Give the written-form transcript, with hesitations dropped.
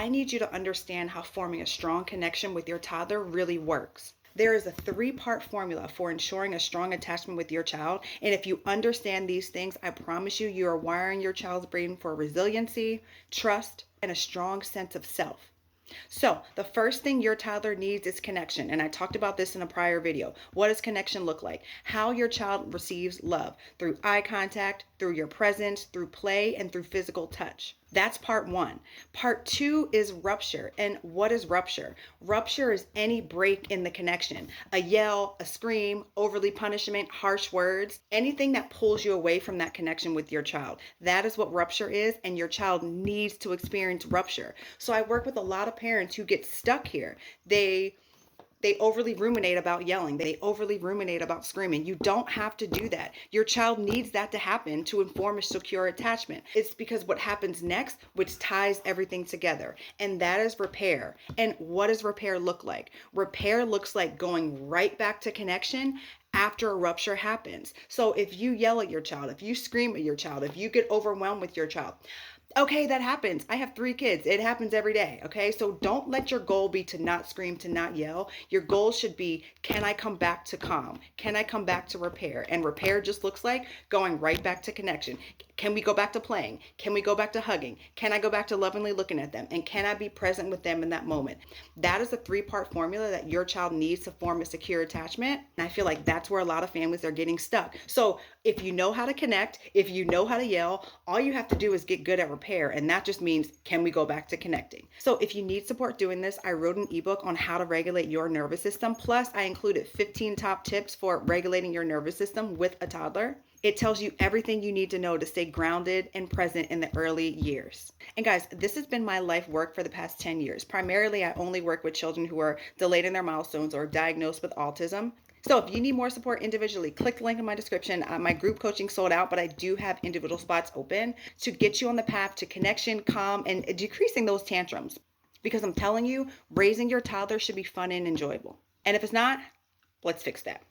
I need you to understand how forming a strong connection with your toddler really works. There is a 3-part formula for ensuring a strong attachment with your child. And if you understand these things, I promise you, you are wiring your child's brain for resiliency, trust, and a strong sense of self. So the first thing your toddler needs is connection. And I talked about this in a prior video. What does connection look like? How your child receives love through eye contact, through your presence, through play, and through physical touch. That's part 1. Part 2 is rupture. And what is rupture? Rupture is any break in the connection. A yell, a scream, overly punishment, harsh words, anything that pulls you away from that connection with your child. That is what rupture is, and your child needs to experience rupture. So I work with a lot of parents who get stuck here. They overly ruminate about yelling. They overly ruminate about screaming. You don't have to do that. Your child needs that to happen to inform a secure attachment. It's because what happens next, which ties everything together, and that is repair. And what does repair look like? Repair looks like going right back to connection after a rupture happens. So if you yell at your child, if you scream at your child, if you get overwhelmed with your child, okay, that happens. I have 3 kids. It happens every day. Okay. So don't let your goal be to not scream, to not yell. Your goal should be, can I come back to calm? Can I come back to repair? And repair just looks like going right back to connection. Can we go back to playing? Can we go back to hugging? Can I go back to lovingly looking at them? And can I be present with them in that moment? That is a 3-part formula that your child needs to form a secure attachment. And I feel like that's where a lot of families are getting stuck. So if you know how to connect, if you know how to yell, all you have to do is get good at repair. And that just means, can we go back to connecting? So if you need support doing this, I wrote an ebook on how to regulate your nervous system. Plus I included 15 top tips for regulating your nervous system with a toddler. It tells you everything you need to know to stay grounded and present in the early years. And guys, this has been my life work for the past 10 years. Primarily, I only work with children who are delayed in their milestones or diagnosed with autism. So if you need more support individually, click the link in my description. My group coaching sold out, but I do have individual spots open to get you on the path to connection, calm, and decreasing those tantrums. Because I'm telling you, raising your toddler should be fun and enjoyable. And if it's not, let's fix that.